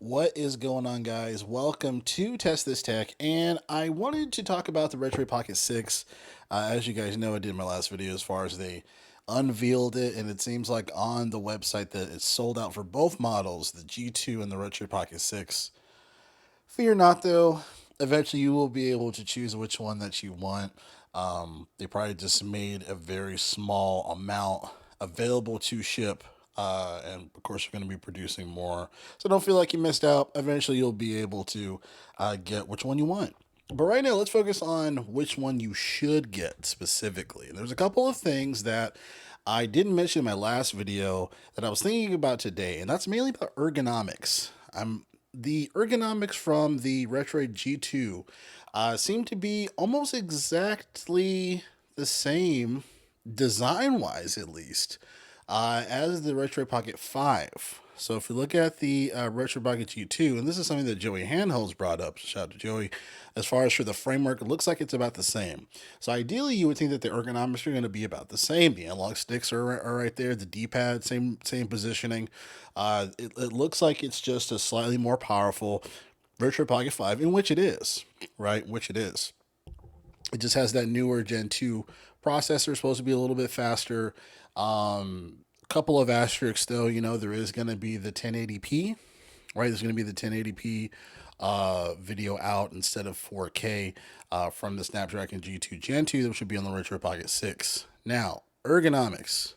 What is going on, guys? Welcome to Test This Tech, and I wanted to talk about the Retroid Pocket 6. As you guys know, I did my last video as far as they unveiled it, and it seems like on the website that it's sold out for both models, the G2 and the Retroid Pocket 6. Fear not, though. Eventually, you will be able to choose which one that you want. They probably just made a very small amount available to ship. And of course, you're going to be producing more. So don't feel like you missed out. Eventually, you'll be able to get which one you want. But right now, let's focus on which one you should get specifically. There's a couple of things that I didn't mention in my last video that I was thinking about today, and that's mainly about ergonomics. The ergonomics from the Retroid G2 seem to be almost exactly the same, design wise at least, as the Retroid Pocket 5. So if you look at the Retroid Pocket G2, and this is something that Joey Handholds brought up, shout out to Joey, as far as for the framework, it looks like it's about the same. So ideally, you would think that the ergonomics are going to be about the same. The analog sticks are right there, the D-pad, same positioning. It looks like it's just a slightly more powerful Retroid Pocket 5, in which it is, right? Which it is. It just has that newer Gen 2 processor, supposed to be a little bit faster. Couple of asterisks though, there is going to be the 1080p, right? There's going to be the 1080p video out instead of 4K from the Snapdragon G2 Gen 2, which should be on the Retroid Pocket 6. Now, ergonomics.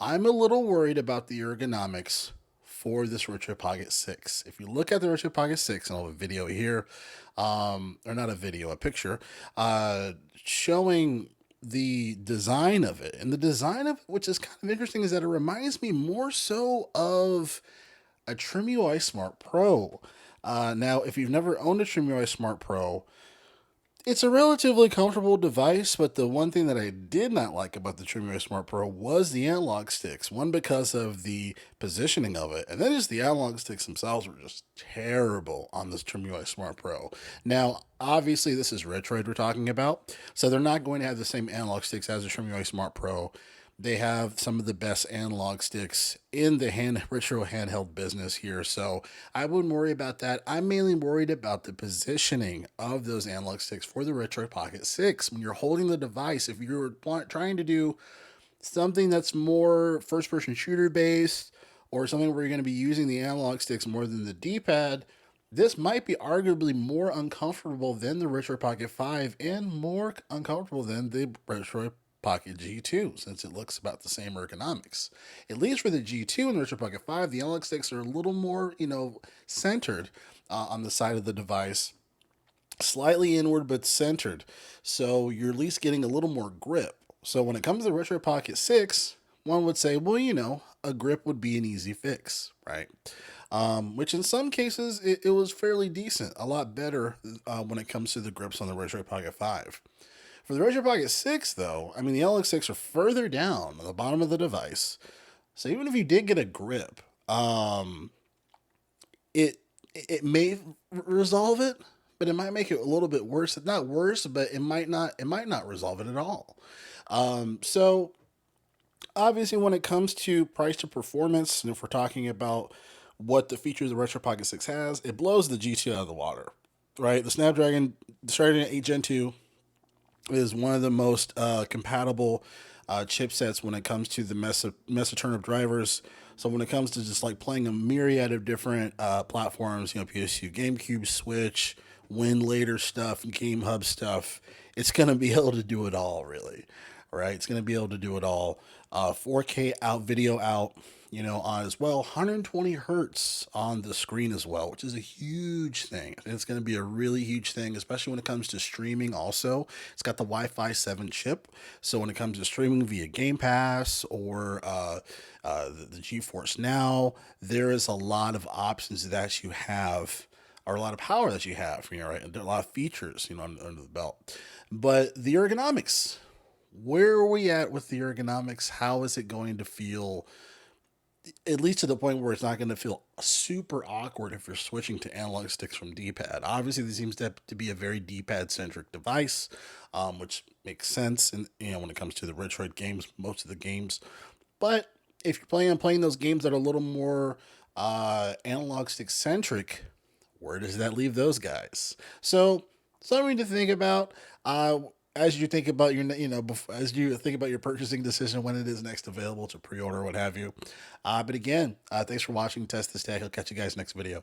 I'm a little worried about the ergonomics for this Retroid Pocket 6. If you look at the Retroid Pocket 6, and I'll have a video here, or not a video, a picture, showing the design of it. And the design of it, which is kind of interesting, is that it reminds me more so of a TrimUI Smart Pro. Now, if you've never owned a TrimUI Smart Pro, it's a relatively comfortable device, but the one thing that I did not like about the TrimUI Smart Pro was the analog sticks. One, because of the positioning of it, and then just the analog sticks themselves were just terrible on this TrimUI Smart Pro. Now, obviously, this is Retroid we're talking about, so they're not going to have the same analog sticks as the TrimUI Smart Pro. They have some of the best analog sticks in the retro handheld business here, so I wouldn't worry about that. I'm mainly worried about the positioning of those analog sticks for the Retroid Pocket 6. When you're holding the device, if you're trying to do something that's more first-person shooter based, or something where you're going to be using the analog sticks more than the D-pad, this might be arguably more uncomfortable than the Retroid Pocket 5 and more uncomfortable than the Retroid Pocket G2, since it looks about the same ergonomics. At least for the G2 and the Retroid Pocket 5, the analog sticks are a little more, centered on the side of the device, slightly inward but centered. So you're at least getting a little more grip. So when it comes to the Retroid Pocket 6, one would say, well, a grip would be an easy fix, right? Which in some cases, it was fairly decent, a lot better when it comes to the grips on the Retroid Pocket 5. For the Retroid Pocket 6, though, I mean, the analog sticks are further down on the bottom of the device. So even if you did get a grip, it it may resolve it, but it might make it a little bit worse. Not worse, but it might not resolve it at all. So obviously, when it comes to price to performance, and if we're talking about what the features the Retro Pocket 6 has, it blows the G2 out of the water, right? The Snapdragon starting at 8 Gen 2 is one of the most compatible chipsets when it comes to the mesa turnip drivers. So when it comes to just like playing a myriad of different platforms, PS2, GameCube, Switch, Win later stuff, Game Hub stuff, it's gonna be able to do it all, really, right? It's gonna be able to do it all. 4K out, video out, on as well. 120 hertz on the screen as well, which is a huge thing. It's going to be a really huge thing, especially when it comes to streaming. Also, it's got the Wi-Fi 7 chip, so when it comes to streaming via Game Pass or the GeForce Now, there is a lot of options that you have, or a lot of power that you have, right? And there are a lot of features, under the belt. But the ergonomics, where are we at with the ergonomics? How is it going to feel? At least to the point where it's not going to feel super awkward if you're switching to analog sticks from D-pad. Obviously, this seems to be a very D-pad centric device, which makes sense. And when it comes to the Retroid games, most of the games. But if you're planning on playing those games that are a little more analog stick centric, where does that leave those guys? So something to think about. As you think about as you think about your purchasing decision when it is next available to pre-order, what have you. But again, thanks for watching Test This Tech. I'll catch you guys next video.